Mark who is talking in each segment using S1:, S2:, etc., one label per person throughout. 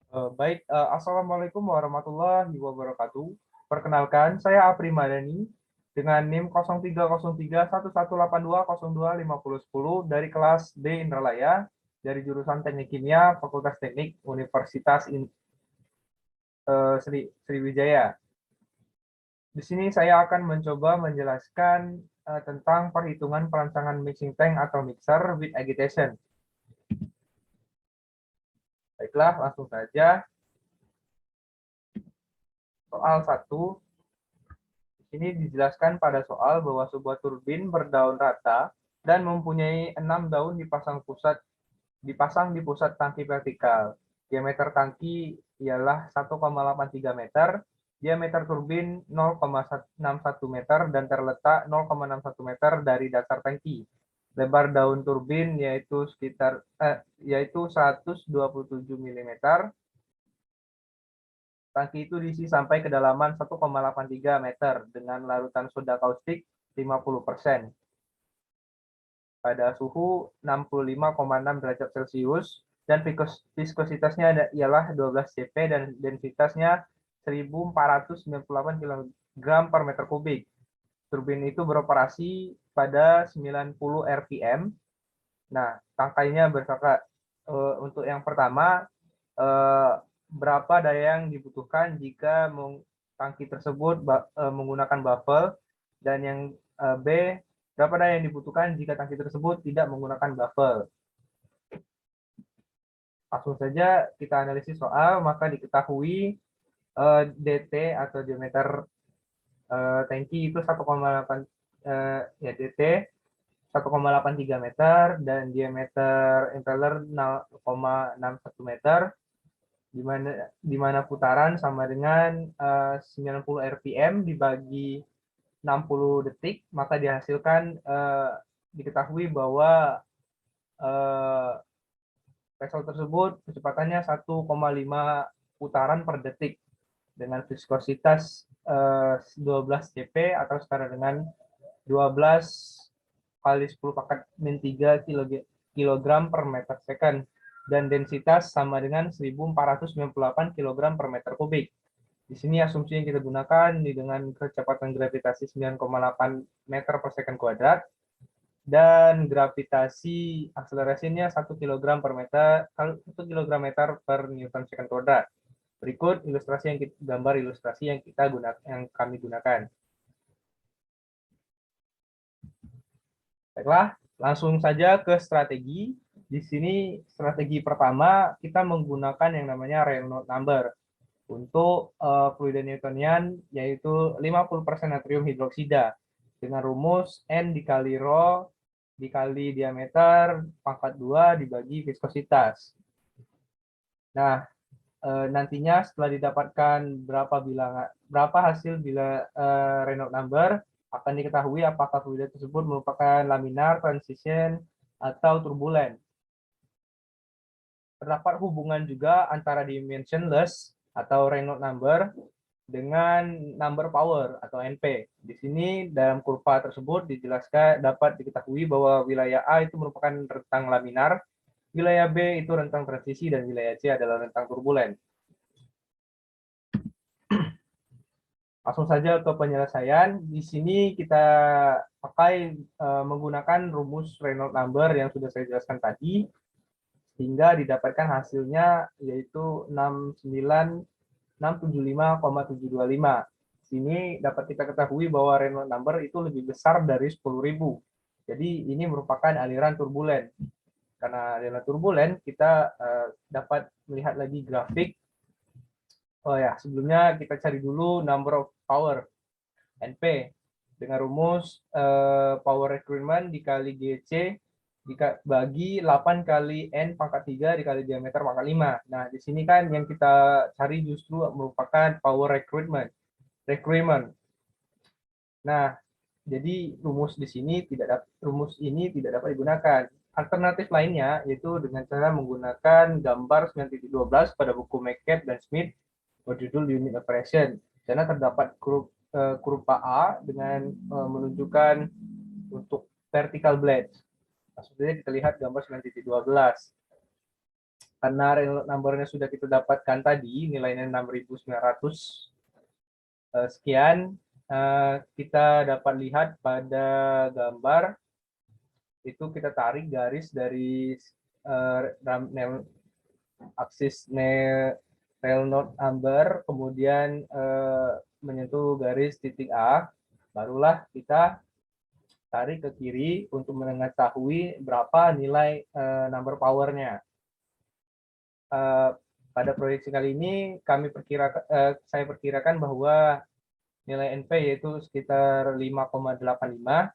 S1: Assalamualaikum warahmatullahi wabarakatuh. Perkenalkan, saya Apri Madani dengan NIM 03031182025010 dari kelas D Indralaya dari jurusan Teknik Kimia Fakultas Teknik Universitas Sriwijaya. Di sini saya akan mencoba menjelaskan tentang perhitungan perancangan mixing tank atau mixer with agitation. Baiklah, langsung saja. Soal 1. Ini dijelaskan pada soal bahwa sebuah turbin berdaun rata dan mempunyai 6 daun dipasang di pusat tangki vertikal. Diameter tangki ialah 1,83 meter, diameter turbin 0,61 meter dan terletak 0,61 meter dari dasar tangki. Lebar daun turbin yaitu 127 mm. Tangki itu diisi sampai kedalaman 1,83 meter dengan larutan soda kaustik 50% pada suhu 65,6 derajat Celcius dan viskositasnya ialah 12 cp dan densitasnya 1498 kg per meter kubik. Turbin itu beroperasi pada 90 rpm. Nah, tangkainya bersangka untuk yang pertama berapa daya yang dibutuhkan jika tangki tersebut menggunakan baffle, dan yang B, berapa daya yang dibutuhkan jika tangki tersebut tidak menggunakan baffle. Langsung saja kita analisis soal. Maka diketahui DT atau diameter tangki itu 1,8 DT 1,83 meter dan diameter impeller 0,61 meter, di mana putaran sama dengan 90 rpm dibagi 60 detik, maka dihasilkan diketahui bahwa vessel tersebut kecepatannya 1,5 putaran per detik dengan viskositas 12 cp atau setara dengan 12 kali 10 pangkat min 3 kg per meter second, dan densitas sama dengan 1498 kg per meter kubik. Di sini asumsi yang kita gunakan dengan kecepatan gravitasi 9,8 meter per second kuadrat dan gravitasi akselerasinya 1 kg per Newton second kuadrat. Berikut gambar ilustrasi yang kami gunakan. Baiklah, langsung saja ke strategi. Di sini strategi pertama kita menggunakan yang namanya Reynolds number untuk fluida Newtonian, yaitu 50% natrium hidroksida dengan rumus N dikali rho dikali diameter pangkat 2 dibagi viskositas. Nah, nantinya setelah didapatkan berapa hasil Reynolds number, akan diketahui apakah fluida tersebut merupakan laminar, transition, atau turbulent. Terdapat hubungan juga antara dimensionless atau Reynolds number dengan number power atau NP. Di sini dalam kurva tersebut dijelaskan dapat diketahui bahwa wilayah A itu merupakan rentang laminar, wilayah B itu rentang transisi, dan wilayah C adalah rentang turbulent. Langsung saja ke penyelesaian. Di sini kita pakai menggunakan rumus Reynolds number yang sudah saya jelaskan tadi, hingga didapatkan hasilnya yaitu 675,725. Sini dapat kita ketahui bahwa Reynolds number itu lebih besar dari 10.000. Jadi ini merupakan aliran turbulen. Karena aliran turbulen, kita dapat melihat lagi grafik. Oh ya, sebelumnya kita cari dulu number of power, NP, dengan rumus power requirement dikali GC bagi 8 kali N pangkat 3 dikali diameter pangkat 5. Nah, di sini kan yang kita cari justru merupakan power requirement. Nah, jadi rumus ini tidak dapat digunakan. Alternatif lainnya yaitu dengan cara menggunakan gambar 9.12 pada buku McCabe dan Smith berjudul Unit Operation. Di sana terdapat kurva A dengan menunjukkan untuk vertical blade. Maksudnya kita lihat gambar 9.12. Karena Reynolds number-nya sudah kita dapatkan tadi, nilainya 6.900 sekian, kita dapat lihat pada gambar itu kita tarik garis dari aksis Reynolds number, kemudian menyentuh garis titik A, barulah kita tarik ke kiri untuk mengetahui berapa nilai number power-nya. Pada proyeksi kali ini saya perkirakan bahwa nilai NP yaitu sekitar 5,85,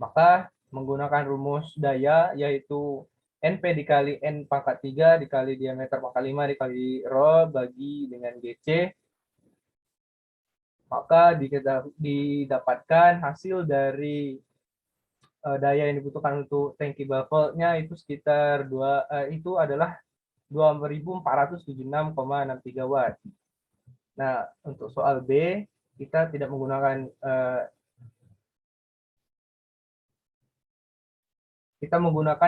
S1: maka menggunakan rumus daya yaitu NP dikali N pangkat 3 dikali diameter pangkat 5 dikali rho bagi dengan GC, maka didapatkan hasil dari daya yang dibutuhkan untuk tangki baffle-nya itu sekitar itu adalah 2.476,63 watt. Nah, untuk soal B, kita tidak menggunakan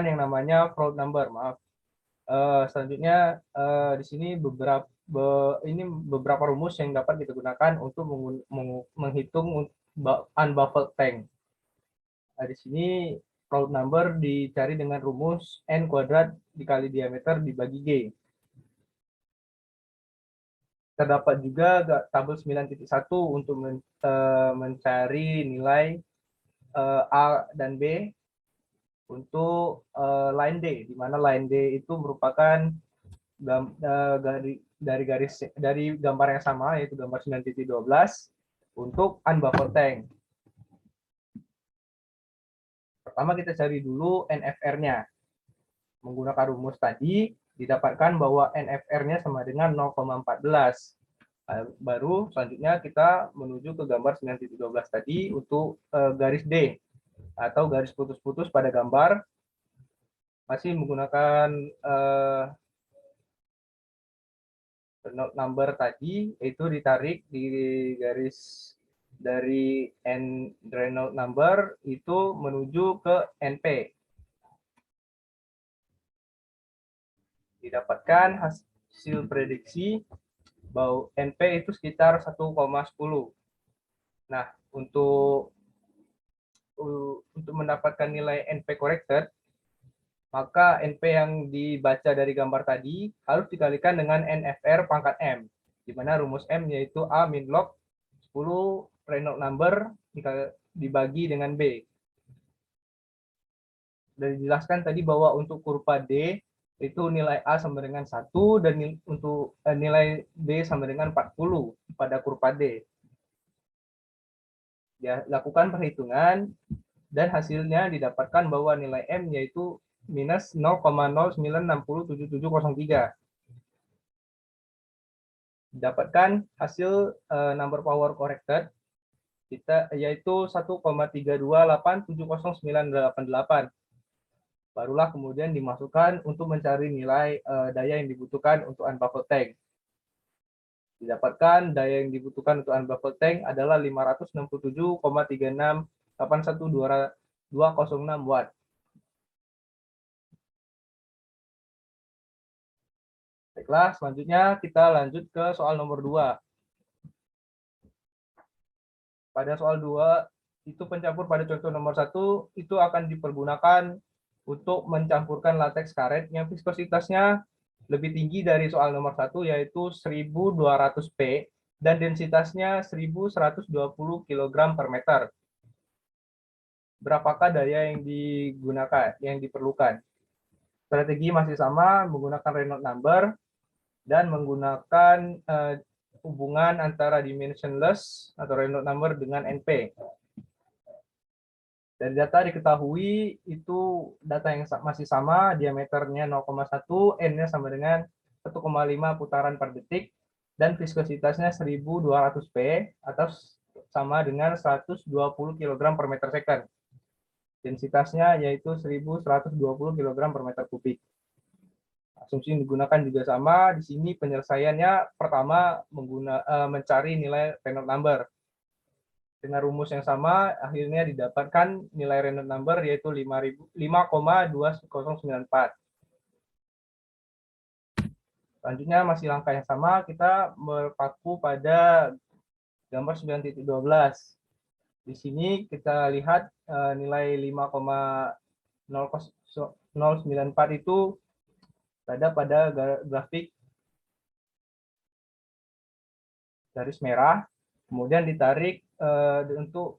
S1: yang namanya float number, maaf. Selanjutnya di sini beberapa rumus yang dapat kita gunakan untuk menghitung unbaffled tank. Di sini float number dicari dengan rumus N kuadrat dikali diameter dibagi G. Terdapat juga tabel 9.1 untuk mencari nilai A dan B untuk line D, di mana line D itu merupakan dari gambar yang sama, yaitu gambar 9.12 untuk unbaffled tank. Pertama kita cari dulu NFR-nya. Menggunakan rumus tadi, didapatkan bahwa NFR-nya sama dengan 0,14. Baru selanjutnya kita menuju ke gambar 9.12 tadi untuk garis D atau garis putus-putus pada gambar, masih menggunakan Reynolds number tadi, itu ditarik di garis dari Reynolds number itu menuju ke NP. Didapatkan hasil prediksi bahwa NP itu sekitar 1,10. Nah, untuk mendapatkan nilai NP corrected, maka NP yang dibaca dari gambar tadi harus dikalikan dengan NFR pangkat M, di mana rumus M yaitu A min log 10 Reynolds number dibagi dengan B. Dan dijelaskan tadi bahwa untuk kurva D itu nilai A sama dengan 1 dan untuk nilai B sama dengan 40 pada kurva D. Ya, lakukan perhitungan dan hasilnya didapatkan bahwa nilai M yaitu minus 0,09607703. Dapatkan hasil number power corrected kita yaitu 1,32870,988. Barulah kemudian dimasukkan untuk mencari nilai daya yang dibutuhkan untuk unbaffled tank. Didapatkan daya yang dibutuhkan untuk unbaffled tank adalah 567,36812206 watt. Baiklah, selanjutnya kita lanjut ke soal nomor 2. Pada soal 2, itu pencampur pada contoh nomor 1 itu akan dipergunakan untuk mencampurkan lateks karet yang viskositasnya lebih tinggi dari soal nomor 1, yaitu 1200 P dan densitasnya 1120 kg per meter. Berapakah daya yang digunakan, yang diperlukan? Strategi masih sama, menggunakan Reynolds number dan menggunakan hubungan antara dimensionless atau Reynolds number dengan NP. Dari data diketahui itu data yang masih sama, diameternya 0,1, N-nya sama dengan 1,5 putaran per detik, dan viskositasnya 1200 P atau sama dengan 120 kg per meter second. Densitasnya yaitu 1120 kg per meter kubik. Asumsi yang digunakan juga sama. Di sini penyelesaiannya pertama mencari nilai Reynolds number. Dengan rumus yang sama, akhirnya didapatkan nilai Reynolds number yaitu 5,2094. Selanjutnya masih langkah yang sama, kita berpaku pada gambar 9.12. Di sini kita lihat nilai 5,094 itu ada pada grafik garis merah, kemudian ditarik untuk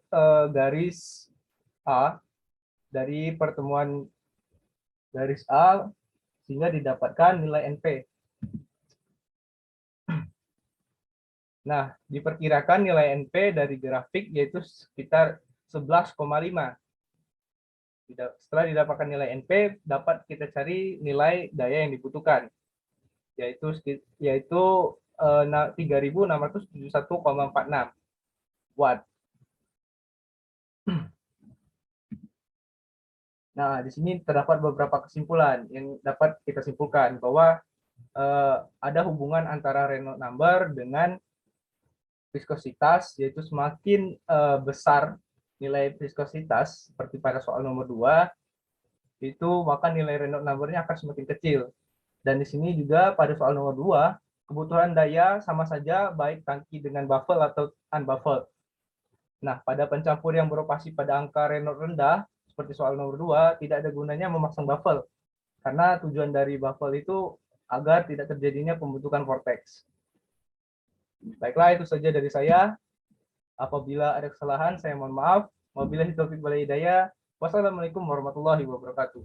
S1: garis A dari pertemuan garis A sehingga didapatkan nilai NP. Nah, diperkirakan nilai NP dari grafik yaitu sekitar 11,5. Setelah didapatkan nilai NP, dapat kita cari nilai daya yang dibutuhkan, yaitu 3.671,46 watt. Nah, di sini terdapat beberapa kesimpulan yang dapat kita simpulkan bahwa ada hubungan antara Reynolds number dengan viskositas, yaitu semakin besar nilai viskositas seperti pada soal nomor 2, itu maka nilai Reynolds number-nya akan semakin kecil. Dan di sini juga pada soal nomor 2, kebutuhan daya sama saja baik tangki dengan baffle atau unbaffled. Nah, pada pencampur yang beroperasi pada angka Reynolds rendah, seperti soal nomor 2, tidak ada gunanya memasang baffle. Karena tujuan dari baffle itu agar tidak terjadinya pembentukan vortex. Baiklah, itu saja dari saya. Apabila ada kesalahan, saya mohon maaf. Wabillahi taufiq wal hidayah. Wassalamualaikum warahmatullahi wabarakatuh.